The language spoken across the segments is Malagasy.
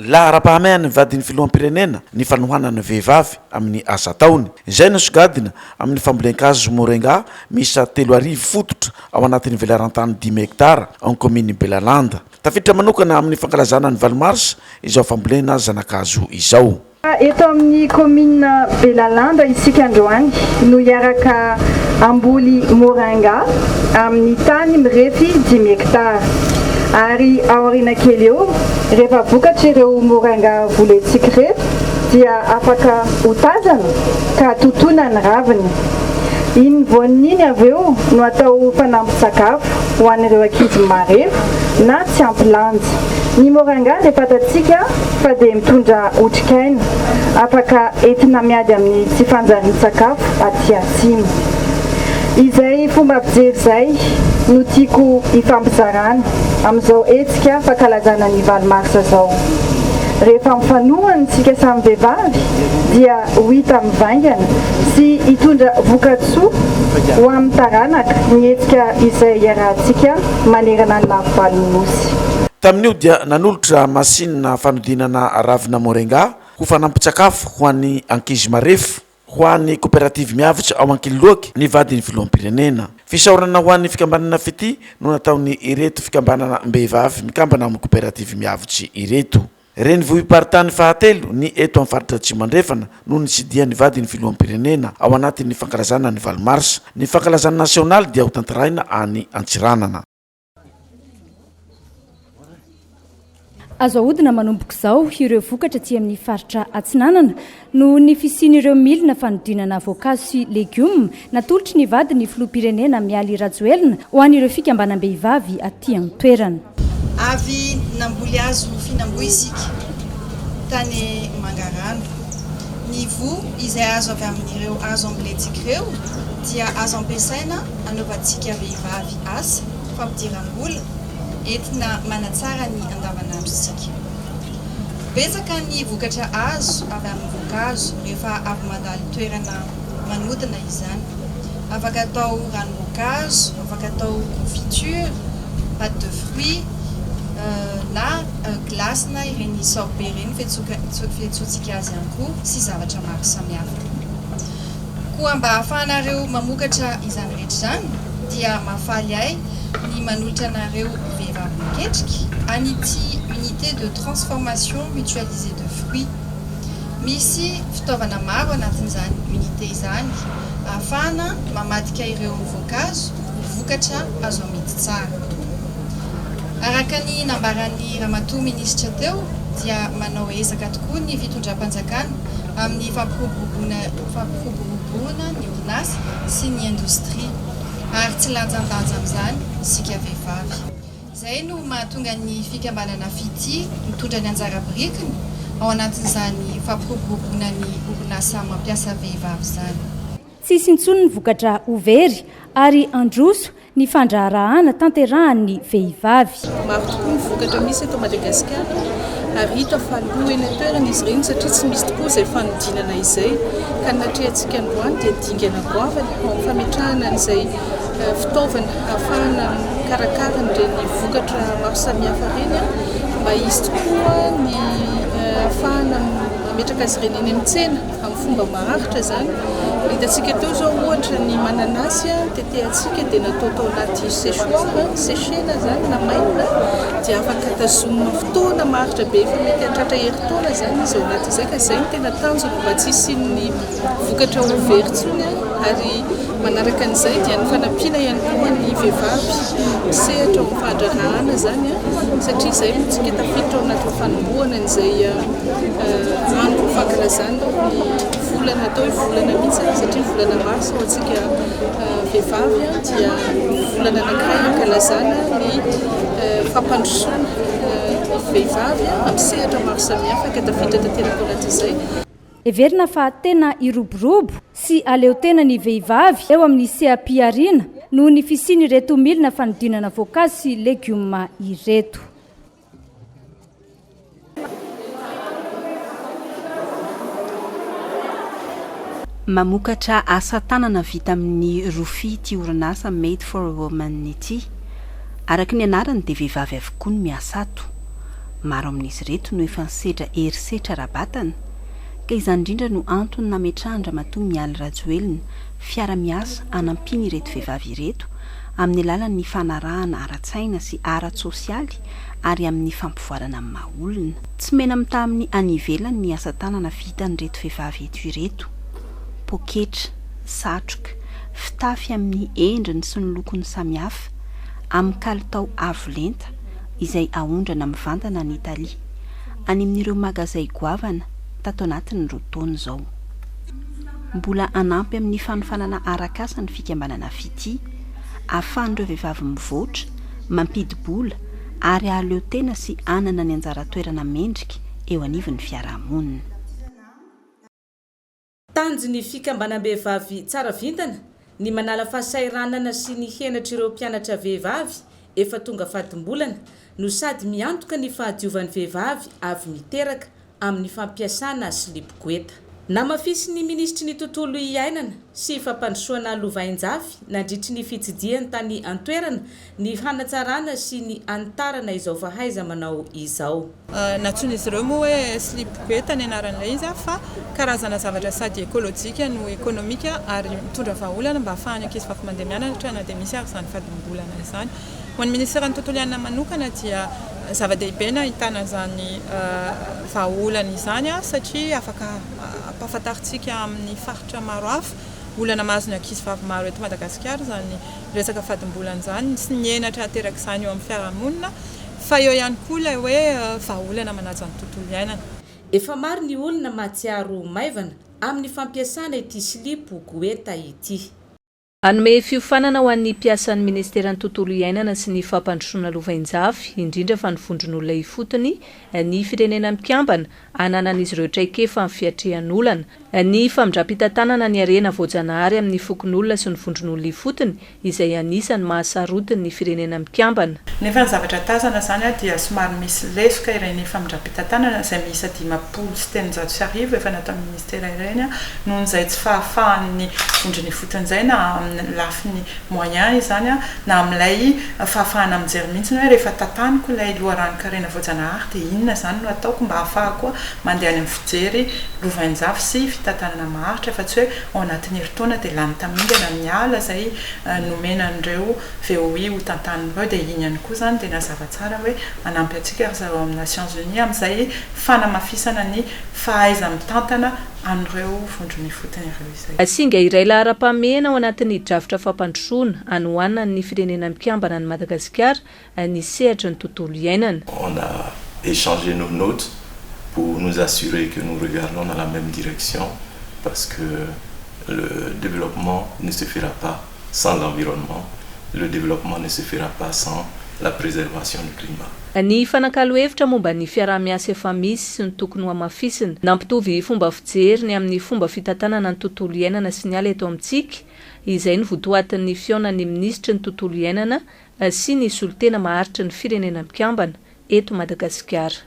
La ara-pahamehany vadiny filoham-pirenena ny fanohanana vehivavy amin'ny asa taony. Izay no sogadina amin'ny fambolen-kazo Morenga miisa 3 fototra ao anatin'ny velarantany 10 hektara amin'ny kominy Belalanda. Tafiditra manokana amin'ny fankalazana ny 20 mars izao fambolena zanakazo izao. Eto amin'ny komina Belalanda isika androany no iaraka amboly Morenga amin'ny tany mirefy 10 hektara. Ary aoriana kely eo rehefa vokatra ireo morenga volentsika reto dia afaka hotazana ka totona ny raviny. Iny voaniny avy eo no atao fanampin-tsakafo ho an'ireo ankizy marefo na tsy ampy lanja. Ny morenga dia fatatsika fa dia mitondra otrikaina afaka entina miady amin'ny tsy fanjarian-tsakafo aty atsimo. Izay fomba fijery izay no tiako hifampizarana amin'izao etsika fankalazana ny 20 mars zao. Rehefa mifanohana tsika samy vehivavy dia ho hita mivaingana sy hitondra vokatsoa ho amin'ny taranaka ny etsika izay iarahantsika manerana ny lafy nosy. Tamin'io dia nanolotra masinina fanodinana ravina morenga ho fanampin-tsakafo ho an'ny ankizy marefo ho an'ny kooperativy miavitra ao Ankiloaky ny vadiny filoham-pirenena. Fisaorana ho an'ny fikambanana fety no nataony ireto fikambanana mbehivavy mikambana amin'ny kooperativy miavitry ireto. Reny vohim-paritany fahatelo ny eto amin'ny faritra Tsimandrefana no nitsidian'ny vadiny filoham-pirenena ao anatin'ny fankalazana ny 20 mars. Ny fankalazana nasionaly dia ho tantaraina any Antsiranana. Azo ahodina manomboka izao ireo vokatra aty amin'ny faritra Atsinanana no ny fisian'ireo milina fanodinana voankazo sy legioma natolotry ny vadiny filoham-pirenena Mialy Rajoelina ho an'ireo fikambanam-behivavy aty amin'ny toerana. Avy namboly azo fihinam-boa isika tany Mangarano. Ny voa izay azo avy amin'ireo azo ambolentsika ireo dia azo ampiasaina anaovantsika vehivavy asa fampidiram-bola entina manatsara ny andavanandrosika. Betsaka ny vokatra azo avy amin'ny voankazo rehefa avy mandalo toerana manodina izany. Afaka atao ranom-boankazo, afaka atao confiture, pâte de fruits, na glace na ireny sorbet ireny fiantsoantsika azy ihany koa sy zavatra maro samihafa. Koa mba ahafahanareo mamokatra izany rehetra izany dia mahafaly ahy ny manolotra anareo vehivavy miketrika an'ity unité de transformation mutualisée de fruits. Misy fitaovana maro anatin'izany unité izany ahafahana mamadika ireo voankazo vokatra azo amidy tsara. Araka ny nambaran'ny ramatoa minisitra teo dia manao ezaka tokoa ny fitondram-panjakana amin'ny fampiroboroboana ny orinasa sy ny indostria ary tsy lanjandanja amin'izany sika vehivavy. Izay no mahatonga ny fikambanana fity mitondra ny anjara birikiny ao anatin'izany fampiroboroboana ny orinasa mampiasa vehivavy izany. Tsisy intsony ny vokatra overy ary androso ny fandraharahana tanterahan'ny vehivavy. Maro tokoa ny vokatra misy eto Madagasikara ary hita fa loha eny an-toerana izy ireny satria tsy misy tokoa izay fanodinana izay ka natrehantsika androany dia dingana goavana ao amin'ny fametrahana an'izay fitaovana ahafahana karakara ireny vokatra maro samihafa ireny mba izy tokoa ny ahafahana mametraka azy ireny eny amin'ny tsena amin'ny fomba maharitra izany. Hitantsika teo zao ohatra ny mananasy tetehantsika dia natao tao anaty séchoir séchena zany na maina dia afaka tazomina fotoana maharitra be efa mety hahatratra herintaona zany izy ao anaty izay ka izay no tena tanjona mba tsy hisian'ny vokatra overyntsony ary manaraka an'izay dia ny fanampiana ihany koa ny vehivavy misehatra ao amin'ny fandraharahana zany satria izay no tsika tafiditra ao anaty fanombohana an'izay andro fankalazana ny volana atao hoe volana mihitsy satria volana mars ho antsika vehivavy dia volana anankiray hankalazana ny fampandrosoana ny vehivavy amin'ny sehatra maro samihafa ka tafiditra tanteraka ao anaty izay. Everina fa tena iroborobo sy aleo tena ny vehivavy eo amin'ny seha-piariana no ny fisiany ireto milina fanodinana voankazo sy legioma ireto. mamokatra asa tanana vita amin'ny rofia ty orinasa Made for a Woman ity. Araka ny anarany dia vehivavy avokoa no miasa ato. Maro amin'izy ireto no efa nisedra herisetra rabatana, ka izany indrindra no antony nametrahana Ramatoa Mialy Rajoelina fiara-miasa hanampiny ireto vehivavy ireto amin'ny alalan'ny fanarahana ara-tsaina sy ara-tsosialy ary amin'ny fampivoarana amin'ny maha-olona. Tsy mena mita amin'ny any ivelany ny asa tanana vita nyreto vehivavy eto ireto. Poketra, satroka, fitafy amin'ny endriny sy ny lokony samihafa, amin'ny kalitao avo lenta izay ahondrana mivantana ny Italia any amin'ireo magazay goavana tato anatin'ireo taona izao. Mbola anampy amin'ny fanofanana arak'asa ny fikambanana fity, ahafahan'ireo vehivavy mivoatra, mampidibola ary ahaleo tena sy anana ny anjara toerana mendrika eo anivon'ny fiarahamonina. Tanjo ny fikambanam-behivavy tsara vintana, ny manala fahasairanana sy ny henatra ireo mpianatra vehivavy efa tonga fahatimbolana no sady miantoka ny fahadiovan'ny vehivavy avy miteraka amin'ny fampiasana silipo-goeta. Namafisy ny ministry ny tontolo iainana sy fampandrosoana lovain-jafy nandritry ny fitsidiany tany antoerana ny hanatsarana sy ny antarana izao fahaiza manao izao. Natson'izy ireo moa hoe silipo-goeta ny anaran'ilay izy fa karazana zavatra sady ekolojika no ekonomika ary mitondra vahaolana mba ahafahany ankizy vavy mandeha mianatra na dia misy ary izany fadimbolana izany. Ho an'ny ministera ny tontolo iainana manokana dia zava-dehibe na ahitana izany vahaolana izany satria afaka ampahafantaritsika amin'ny faritra maro hafa olana mahazo ny ankizy vavy maro eto Madagasikara izany resaka fadimbolana izany sy ny henatra ateraka izany eo amin'ny fiarahamonina fa eo ihany koa ilay hoe vahaolana manaja ny tontolo iainana. Efa maro ny olona mahatsiaro maivana amin'ny fampiasana ity silipo-goeta ity. Anome fiofanana ho an'ny mpiasan'ny ministeran'ny tontolo iainana sy ny fampandrosoana lovain-jafy indrindra fa ny vondron'olona ifotony ny firenena mikambana ananan'izy ireo traikefa amin'ny fiatrehan'olana ny famindram-pitantanana ny arena voajanahary amin'ny fokon'olona sy ny vondron'olona ifotony izay anisany mahasarotiny ny firenena mikambana. Nefa ny zavatra tazana zany dia somary misy lesoka ireny famindram-pitantanana izay miisa 580 efa natao ministera ireny noho izay tsy fahafahan'ny vondrony ifotony izay na lafiny moyen izany na amin'ilay fahafahana mijery mihitsy hoe rehefa tataniko ilay loharano-karena voajanahary dia inona zany no ataoko mba ahafahako mandeha any amin'ny fijery lovain-jafy sy fitantanana maharitra fa tsy hoe ao anatin'ny herintaona dia lany tamingana miala izay nomenan'ireo VOI ho tantan'ireo dia iny ihany koa zany dia nazava tsara hoe manampy antsika ry zareo amin'ny Nations Unies amin'izay fanamafisana ny fahaiza mitantana an'ireo vondrony ifotony ireo izay. Singa iray lahara-pahamehana ao anatin'ny drafitra fampandrosoana anohanana ny firenena mikambana ny Madagasikara ny sehatra ny tontolo iainana. On a échangé nos notes pour nous assurer que nous regardons dans la même direction parce que le développement ne se fera pas sans l'environnement, le développement ne se fera pas sans la préservation du climat. Ny fanakalo hevitra momba ny fiaraha-miasa efa misy sy ny tokony ho amafisina nampitovy fomba fijeriny amin'ny fomba fitantanana ny tontolo iainana sy ny ala eto amintsika izay ny votoatin'ny fiaonan'ny ministra ny tontolo iainana sy ny solotena maharitra ny firenena mikambana eto Madagasikara.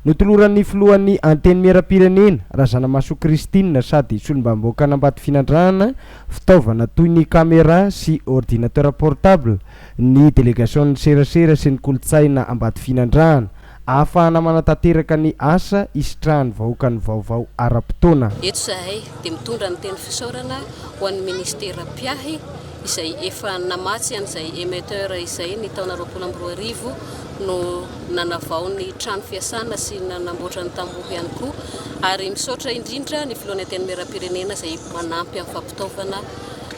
Notoloran'ny filohan'ny anteny miaram-pirenena Razanamaso Christine sady solombamboaka Ambatoa Finandrahana fitaovana toy ny caméra sy ordinateur portable ny délégation serasera sy ny kolotsaina Ambatoa Finandrahana ahafahana manatanteraka ny asa isitrahany vahoaka ny vaovao ara-potoana. Eto zahay dia mitondra ny teny fisaorana ho an'ny ministera Piahy izay efa namatsy an'izay émetteur izay ny taona 2022 no nanavao ny trano fiasana sy nanamboatra ny tamboho ihany koa ary misaotra indrindra ny filohan'ny teny miaram-pirenena izay manampy amin'ny fampitaovana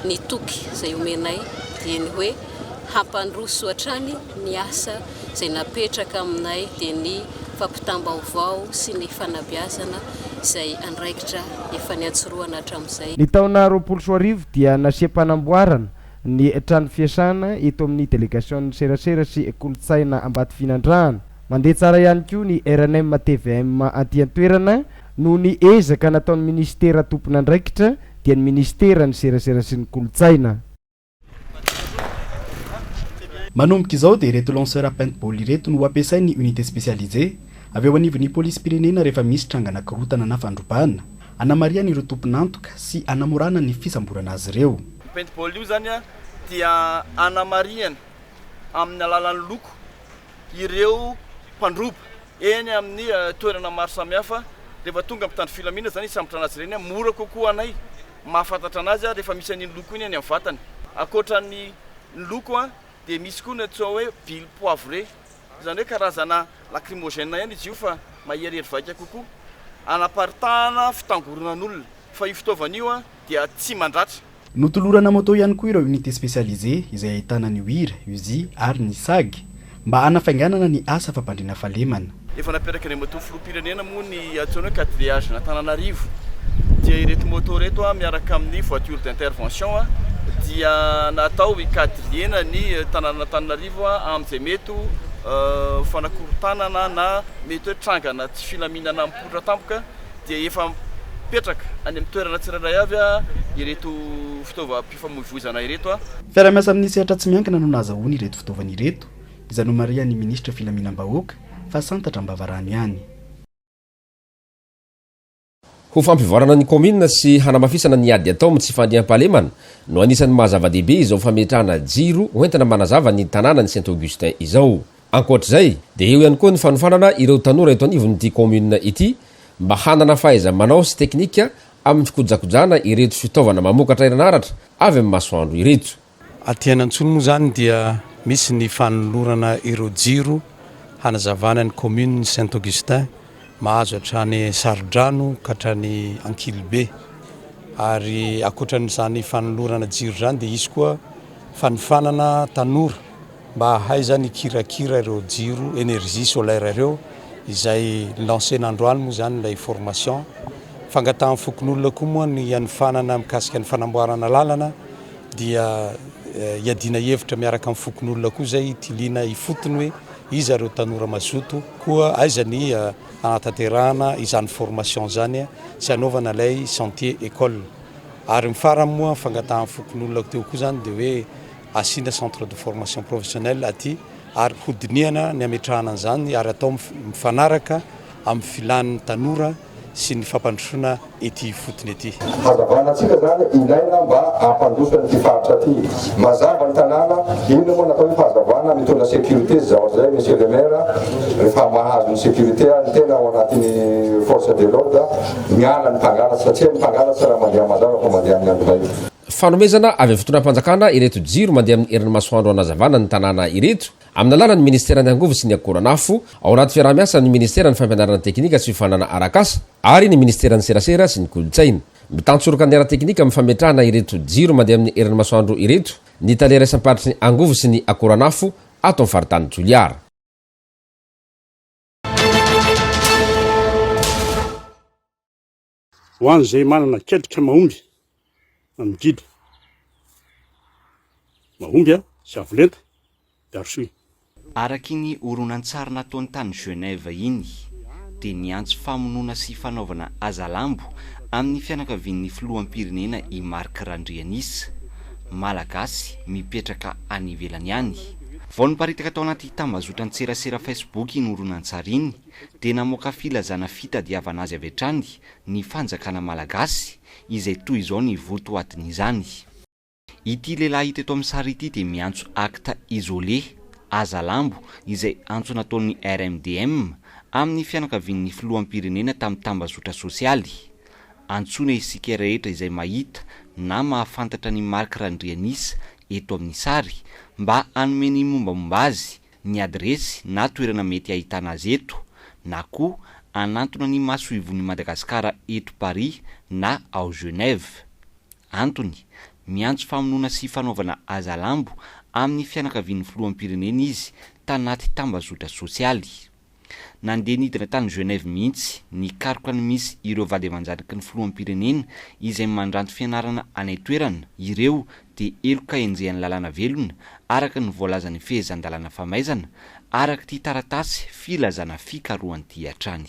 ny toky izay omenay dia ny hoe hampandroso hatrany ny asa izay napetraka aminay dia ny fampitam-baovao sy ny fanabeazana izay andraikitra efa niatsoroana hatramin'izay. Ny taona 2020 dia nasiam-panamboarana ny trano fiasana eto amin'ny délégation serasera sy kolotsaina Ambatoa Finandrahana. Mandeha tsara ihany koa ny RNM TVM anty-antoerana noho ny ezaka nataon'ny ministera tompon'andraikitra dia ny ministera ny serasera sy ny kolotsaina. Manomboka izao dia ireto lanceur à paintball ireto no ampiasain'ny unité spécialisée avy eo anivon'ny polisy pirenena rehefa misy trangana korotana na fandrobahana anamariana ireo tomponantoka sy anamorana ny fisamborana azy ireo. Paintball io zany dia anamariana amin'ny alalan'ny loko ireo mpandroba eny amin'ny toerana maro samihafa. Rehefa tonga amin'ny tany filaminana zany sambotra anazy ireny mora kokoa anay mahafantatra anazy rehefa misy an'iny loko iny any amin'ny vatany. Akoatran'ny loko dia misy koa ny atao hoe bile poivre, izany hoe karazana lacrymogène ihany izy io fa maherihery vaika kokoa, anaparitahana fitangoronan'olona fa io fitaovana io dia tsy mandratra. Notolorana moto ihany koa ireo unité spécialisée izay ahitana ny hira, uzi ary ny sagy mba anafainganana ny asa fampandrina fahalemana. Efa naperaka ny moto filoham-pirenena moa ny atsoina hoe quadrillage na Antananarivo. Dia ireto moto reto miaraka amin'ny voiture d'intervention dia natao hikadriena ny tanàna Antananarivo amin'izay mety fanakorontanana na mety hoe trangana tsy filaminana mipoitra tampoka dia efa mipetraka any amin'ny toerana tsirairay avy ireto fitaovam-pifamoivoizana ireto. Fiara-miasa amin'ny sehatra tsy miankina no nahazahoany ireto fitaovana ireto, izay no marian'ny ministra filaminam-bahoaka fa santatra mbavarany ihany. Ho fampivoarana ny commune sy hanamafisana ny ady atao amin'ny tsy fandriam-pahalemana no anisan'ny mahazava-dehibe izao fametrahana jiro hoentina manazava ny tanàna ny Saint Augustin izao. Ankoatr'izay dia eo ihany koa ny fanofanana ireo tanora eto anivon'ity commune ity mba hanana fahaiza manao sy teknika amin'ny fikojakojana ireto fitaovana mamokatra herinaratra avy amin'ny masoandro ireto. Aty Anantsony moa zany dia misy ny fanolorana ireo jiro hanazavana ny commune Saint Augustin mahazo hatrany Sarodrano katrany Ankilibe. Ary akoatran'izany fanolorana jiro zany dia isy koa fanofanana tanora mba hahaizany kirakira ireo jiro énergie solaire ireo izay lancena androany moa zany ilay formation. Fangatahan'ny fokon'olona koa moa ny hanofanana mikasika ny fanamboarana lalana dia iadina hevitra miaraka amin'ny fokon'olona koa zay tiliana ifotony hoe izy ireo tanora mazoto koa aizany anatanterahana izany formation zany sy anaovana ilay chantier école. Ary mifarany moa fangatahan'ny fokon'olona teo koa zany dia hoe asina centre de formation professionnelle aty ary hodiniana ny ametrahana an'izany ary atao mifanaraka amin'ny filan'ny tanora sy ny fampandrosoana ety fotony ety. Hazavana antsika zany ilaina mba hampandrosoana ity faritra ity. Mazava ny tanàna, ino moa natao hoe fahazavana mitondra sécurité zao zay monsieur le maire, rehefa mahazo ny sécurité ny tena ao anatin'ny force de l'ordre miala ny mpangalatsy satria ny mpangalatsy raha mandeha mazava fa mandeha amin'ny andro maina. Fanomezana avy amin'ny fotoanam-panjakana ireto jiro mandeha amin'ny herin'ny masoandro hanazavana ny tanàna ireto amin'ny alalany ministera ny angovo sy ny akoranafo ao anaty fiaraha-miasa ny ministera ny fampianarana teknika sy fifanana arakasa ary ny ministera ny serasera sy ny kolotsaina. Mitantsoraka ny ara-teknika amin'ny fametrahana ireto jiro mandeha amin'ny herin'ny masoandro ireto ny talera isam-paritry ny angovo sy ny akoranafo ato amin'ny faritany Joliara. Ho an'izay manana ketrika mahomby amigidra mahomby sy avolenta dia arosoy. Araky ny horonan-tsary nataony tany Genève iny dia niantso famonoana sy fanaovana azalambo amin'ny fianakavian'ny filoham-pirenena i Marc Randrianisa malagasy mipetraka any ivelany ihany. Vao niparitaka tao anaty tambazotra ny serasera Facebook iny horonan-tsary iny dia namoaka filazana fitadiavana azy avy hatrany ny fanjakana malagasy izay toy izao ny voto atin'izany. Ity lehilahy hita eto amin'ny sary ity dia miantso acte isolé azalambo izay antso nataon'ny RMDM amin'ny fianakavian'ny filoham-pirenena tamin'ny tambazotra sosialy. Antsoina isika rehetra izay mahita na mahafantatra ny Marc Randrianisa eto amin'ny sary mba hanome ny mombamomba azy ny adresy na toerana mety ahitana azy eto na koa anantona ny masoivon'ny Madagasikara eto Paris na ao Genève. Antony miantso famonoana sy fanaovana azalambo amin'ny fianakavian'ny filoham-pirenena izy tanaty tambazotra sosialy. Nandeha nidina tany Genève mihitsy nikaroka ny misy ireo vady aman-janaka ny filoham-pirenena izay mandranto fianarana any toerana. Ireo dia eloka enjehan'ny lalàna velona araka ny voalazan'ny fehezan-dalàna famaizana araka ity taratasy filazana fikarohany ty hatrany.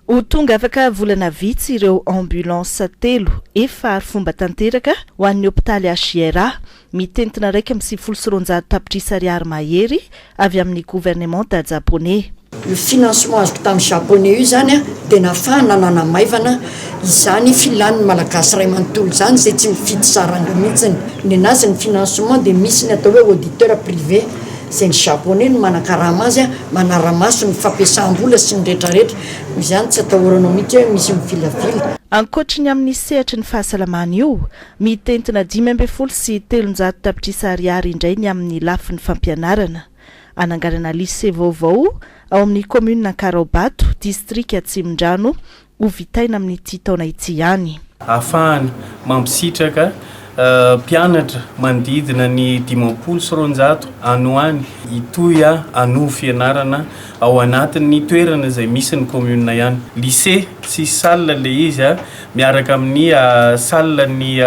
ho tonga afaka volana vitsy ireo ambulance telo efa ary fomba tanteraka ho an'ny hôpitaly Achiera mitentina raika amin'ny 700 tapitrisa ariary mahery avy amin'ny gouvernement japonais. Le financement azo tamin'ny japonais io zany dia nafahana nanamaivana izany filan'ny malagasy ray manontolo zany zay tsy mifidy saranga mihitsiny. Ny anazy ny financement dia misy ny atao hoe auditeur privé zay ny japonais no manakarama azy manaramaso ny fampiasam-bola sy ny rehetrarehetra izany tsy atahoranao mihitsy hoe misy mivilafila. Ankoatriny amin'ny sehatry ny fahasalamana io mitentina 5 sy 700 tapitrisa ariary indray ny amin'ny lafin'ny fampianarana. Anangarana lycée vaovao ao amin'ny commune Karaobato district Atsimndrano ho vitaina amin'ny ity taona ity ihany. Ahafahany mampisitraka mpianatra manodidina ny 500 anoany itoya ano fianarana ao anatin'ny toerana izay misy ny commune ihany. Lycée sy salle le izy miaraka amin'ny salle ny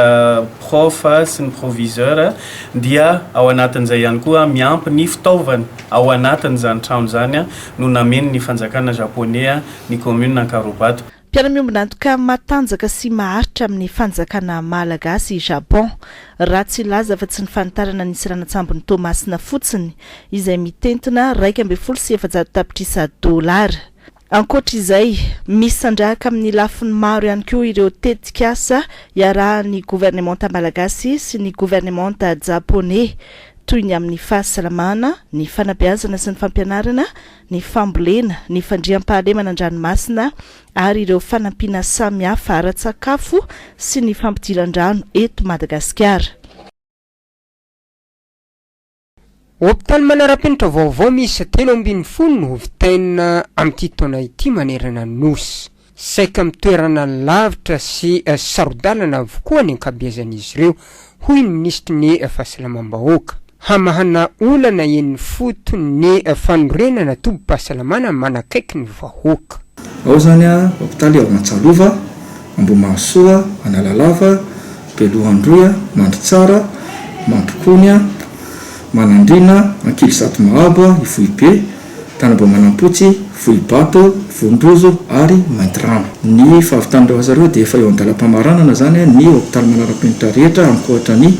prof sy ny proviseur dia ao anatin'izay ihany koa miampy ny fitaovana ao anatin'izany trano zany no nameny ny fanjakana japonais ny commune Karaobato. Mpiara-miombona antoka matanjaka sy maharitra amin'ny fanjakana malagasy Japon raha tsy laza fa tsy ny fanitarana nisy ranatsambony Tomasina fotsiny izay mitentina 2.700 tapitrisa $. Ankoatra izay misy sandrahaka amin'ny lafiny maro ihany koa ireo tetikasa iarahan'ny gouvernement malagasy sy ny gouvernement japonais toy ny amin'ny fahasalamana, ny fanabeazana sy ny fampianarana, ny fambolena, ny fandriam-pahalemana an-dranomasina ary ireo fanampiana samihafa ara-tsakafo sy ny fampidiran-drano eto Madagasikara. Hôpitaly manara-penitra vaovao misy 340 no vitaina amin'ity taona ity manerana nosy. Saika mitoerana lavitra sy sarodalana avokoa ny ankabeazan'izy ireo hoy ny ministry ny fahasalamam-bahoaka. Hamahana olana en'ny fotony fanorenana tobim-pahasalamana manakaiky ny vahoaka. Ao zany hôpitaly ao Antsalova, Ambomasoa, Analalava, Belohandroa, Mandritsara, Mandrikonya, Manandrina, Ankilisato Mahaba, Ivohibe, Tanabo Manampotsy, Vohibato, Vondrozo ary Maintrano. Ny fahavitan'ireo azy ireo dia efa eo an-dalam-pamaranana zany ny hôpitaly manara-penitra rehetra ankoatra ny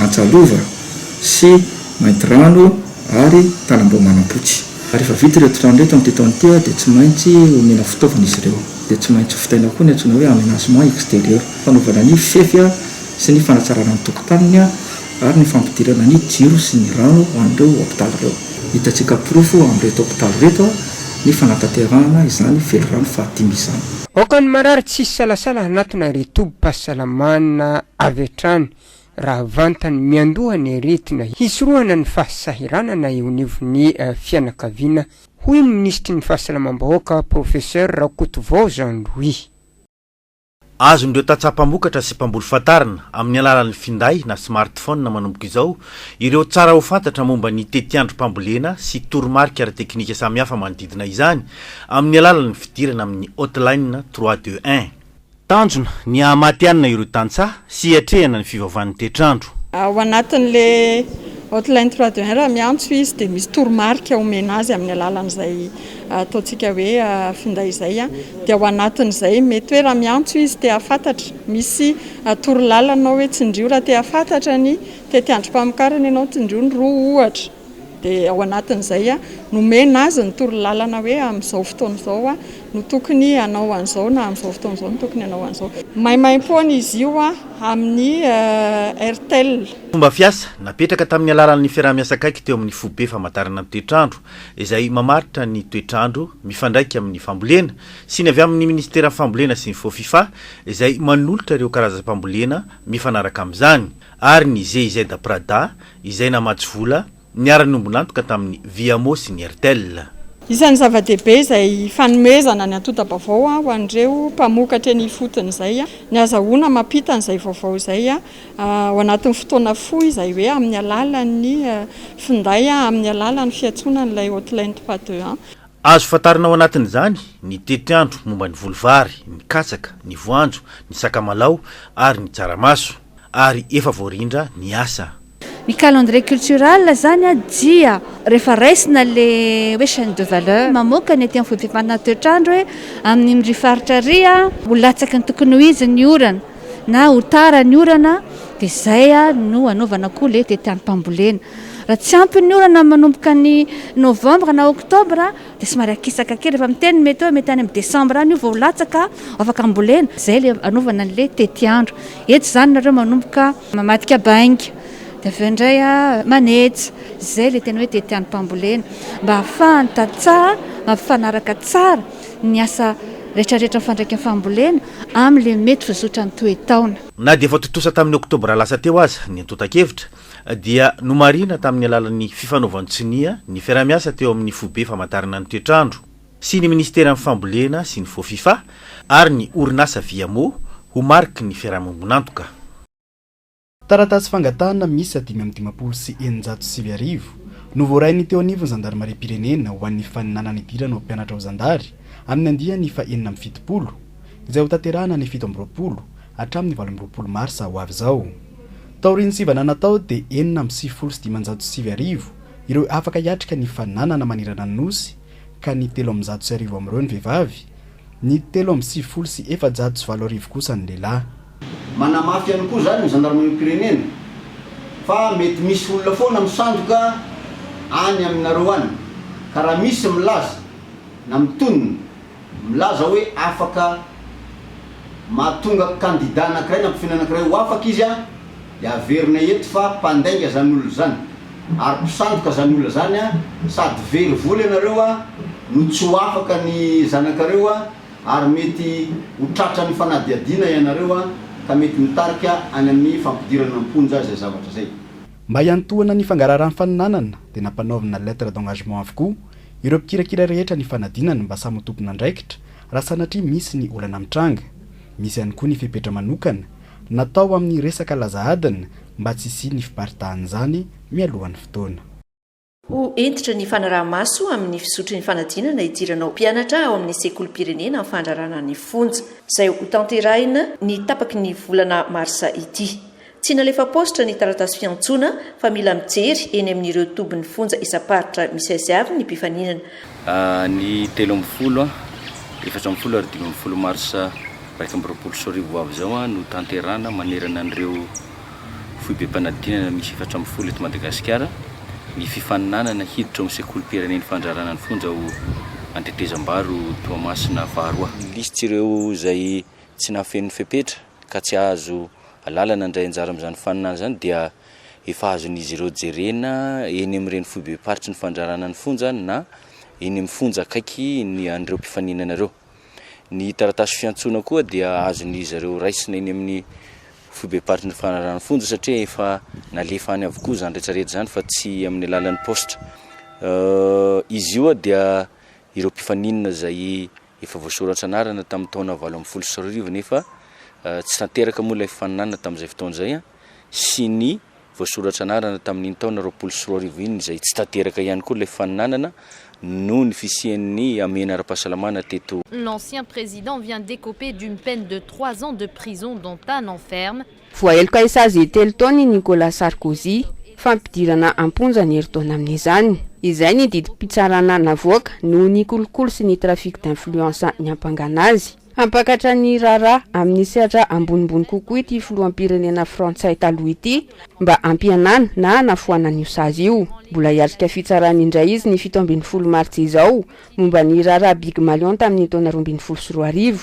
Antsalova sy Maintrano ary Tanabo Manampotsy. Rehefa vita ireo trano rehetra amin'ny taonty dia tsy maintsy omena fitaovana izy ireo. Dia tsy maintsy fitaina koa ny antsoina hoe aménagement extérieur, fanaovana ny fefy sy ny fanatsarana ny tokotaniny ary ny fampidirana ny jiro sy ny rano ho an'ireo hôpitaly ireo. Hitantsika pirofo amin'reto hôpitaly reto ny fanatanterahana izany velorano fahatimy izany. Okany marary tsisy salasala anatona retobim-pahasalamana avy hatrany raha vantany miandoha ny aretina hisorohana ny fahasahiranana eo anivon'ny fianakaviana hoy ny ministry ny fahasalamam-bahoaka professeur Rakotovao Jean-Louis. Azon'ireo tatsapamokatra sy mpamboly fatarina amin'ny alalan'ny finday na smartphone na manomboka izao ireo tsara ho fantatra momba ny tetiandro mpambolena sy toromarika ara-teknika samihafa manodidina izany amin'ny alalan'ny fidirana amin'ny hotline 321. Tanjona ny ahamaty-anina ireo tantsaha sy atrehana ny fivavahan'ny tetrandro. Ao anatin'le hotline 321 raha miantso izy dia misy toromarika omena azy amin'ny alalan'izay ataontsika hoe finday izay dia ao anatin'izay mety hoe raha miantso izy dia afantatra misy torolalana hoe tsindrio raha te afantatra ny tetiandro mpamokarana ianao tsindrio ny roa ohatra dia ao anatin'izay nomena azy ny torolalana hoe amin'izao fotoana izao no tokony anao an'izao na amin'izao fotoana izao no tokony anao an'izao. Maimaim-poana izy io amin'ny Airtel. Fomba fiasa napetraka tamin'ny alalan'ny fiaraha-miasa akaiky teo amin'ny fobe famantarana ny toetrandro izay mamaritra ny toetrandro mifandraiky amin'ny fambolena sy ny avy amin'ny ministera fambolena sy ny FOFIFA izay manolotra ireo karazam-pambolena mifanaraka amin'izany ary ny GIZ Prada izay namatsy vola niara-ny ombonantoka tamin'ny Viamo sy ny Airtel. Isan'ny zava-dehibe izay fanomezana ny antota-baovao ho an'ireo mpamokatra ny fotony izay ny azahoana mampita an'izay vaovao izay ao anatin'ny fotoana fohy izay hoe amin'ny alalan'ny finday amin'ny alalan'ny fiantsonan'ilay hotline 321. Azo fatarina ao anatin'izany ny tetiandro momba ny volovary, ny katsaka, ny voanjo, ny sakamalao ary ny tsaramaso ary efa voarindra ny asa. ny calendrier cultural zany a dia rehefa raisina le hoe chaîne de valeur mamoaka ny aty amin'ny fifana toetrandro hoe amin'ny rifaritra ry a ho latsaka ny tokony ho izy ny orana na ho tara ny orana dia zay a no anaovana koa le tetiany mpambolena raha tsy ampy ny orana manomboka ny novembre na octobre dia somary akisaka kely rehefa miteny mety hoe mety any amin'ny décembre any io vao latsaka afaka ambolena zay le anaovana an'le tetiandro eto zany nareo manomboka mamadika bainga dia aveo indray a manetsy zay le tena hoe tetiany mpambolena mba ahafahany tatsara mampifanaraka tsara ny asa rehetrarehetra mifandraika fambolena amin'le mety fizotra ny toe-taona na dia efa totosa tamin'ny oktobra lasa teo aza ny antota-kevitra dia nomarina tamin'ny alalan'ny fifanaovantsinia ny fiaramiasa teo amin'ny fobe famantarana ny toetrandro sy ny ministera amin'ny fambolena sy ny fofifa ary ny orinasa viamo ho mariky ny fiarahamonibonantoka taratasy fangatana misy 5 sy 990 no voarainy teo anivony zandarmaria pirenena ho an'ny faninanany idirana ho mpianatra ho zandary amin'ny andiany fa 770 izay ho tanterahana ny 720 hatramin'ny 20 marsa ho avy zao taoriny sivana natao dia 770 ireo afaka hiatrika ny faninanana manirana ny nosy ka ny 390 amin'ireo ny vehivavy ny 370 kosa ny lehilahy manamafy ihany koa zany ny gendarmerie pirenena fa mety misy olona foana misandoka any aminareo any ka raha misy milaza na mitonona milaza hoe afaka mahatonga kandida anankiray na mpifina anankiray ho afaka izy a dia averina eto fa mpandainga zany olona zany ary mpisandoka zany olona zany a sady very vola ianareo a no tsy ho afaka ny zanakareo a ary mety ho tratra ny fanadiadiana ianareo a ka mety mitarika any amin'ny fampidirana amponja zay zavatra zay mba hiantohana ny fangararan'ny faninanana dia nampanaovana lettre d'engagement avokoa ireo mpikirakira rehetra ny fanadinana mba samy tompona andraikitra raha sanatria misy ny olana mitranga misy ihany koa ny fepetra manokana natao amin'ny resaka lazaadina mba tsy sy ny fiparitahan'izany mialohan'ny fotoana ho entitra ny fanaraha-maso amin'ny fisotry ny fanadinana idiranao mpianatra ao amin'ny sekolim-pirenena amin'ny fandrarana ny fonja izay ho tanterahina ny tapaky ny volana marsa ity tsy nalefa postra ny taratasy fiantsoana fa mila mijery eny amin'ireo tobin'ny fonja isaparitra misy azy ny mpifaninana ny 13 ary 12 marsa 2024 avy zao no tanterana manerana an'ireo foibe-panadinana misy 410 eto Madagasikara ny fifaninanana hiditra amin'ny sekolim-pirenena fandrarana ny fonja ho antetezam-baro Toamasina faharoa listy ireo izay tsy nahafen'ny fepetra ka tsy azo alalana ndray anjara amin'izany faninana zany dia efa azon'izy ireo jerena eny amin'ireny foibe-paritry ny fandrarana ny fonja na eny amin'ny fonja akaiky ny an'ireo mpifaninana ireo ny taratasy fiantsoana koa dia azon'izy ireo raisina eny amin'ny foibe-paritry ny fandrarana ny fonja satria efa nalefa any avokoa zany rehetrarehetra zany fa tsy amin'ny alalan'ny posta izy io dia ireo mpifaninana zay efa voasoratra anarana tamin'ny taona 2024 nefa tsy tanteraka moa ilay fifaninana tamin'izay fotoana zay sy ny voasoratra anarana tamin'iny taona 2024 iny izay tsy tanteraka ihany koa ilay fifaninanana no ny fisian'ny amena ara-pahasalamana teto. L'ancien président vient d'écoper d'une peine de 3 ans de prison dont un enferme. Voaheloka isazy telo taona Nicolas Sarkozy fampidirana amponja ny herintaona amin'izany. Izay ny didim-pitsarana navoaka noho ny kolokolo sy ny trafic d'influence ny ampangana azy. Ampakatra ny rara amin'ny sehatra ambonimbony kokoa ity filoham-pirenena frantsay taloha ity mba ampianana na anafoanana io sazy io. Mbola hiatrika fitsarana indray izy ny 17 martsa izao momba ny rara Big Malion tamin'ny taona 2024.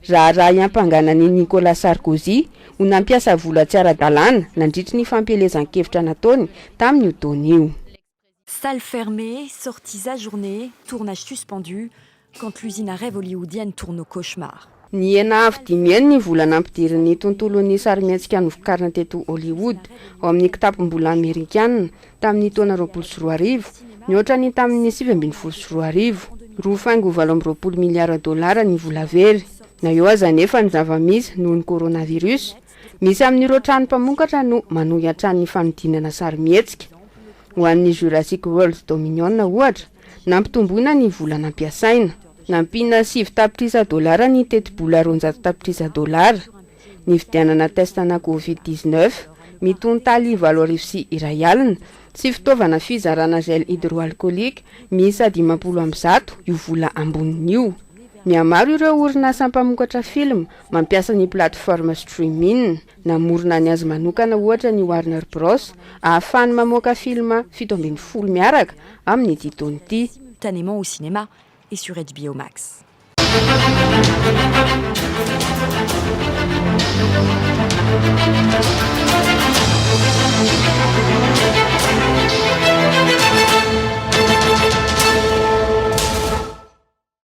Raha iampanganan'i Nicolas Sarkozy ho nampiasa vola tsy ara-dalàna nandritry ny fampielezan-kevitra nataony tamin'io taona io. Salle fermée, sorties ajournées, tournage suspendu, quand l'usine à rêve hollywoodienne tourne au cauchemar. Ny ena avy dimieny ny volana ampidiriny tontolon'ny sarimihetsika novokarina teto Hollywood ao amin'ny kitapom-bola amerikanina tamin'ny taona 2024 mihoatra ny tamin'ny 2024. Rofaingo 20 miliara dolara ny vola very. Na eo aza nefa ny zava-misy noho ny coronavirus, misy amin'ireo trano mpamokatra no manohy hatrany fanodinana sarimihetsika. Ho an'ny Jurassic World Dominion ohatra, nampitomboina ny vola nampiasaina. Nampina $7 ny teti-bola $200. Ny vidianana testana COVID-19 mitony taly 7 iray alina sy fitaovana fizarana gel hydroalcoolique miisa 500 io vola ambonin'io. Miamaro ireo orinasa mpamokatra film mampiasa ny plateforme streaming namorona ny azy manokana ohatra ny Warner Bros ahafahany mamoaka film 70 miaraka amin'ny ity taona ity. Simultanément au cinéma et sur HBO Max.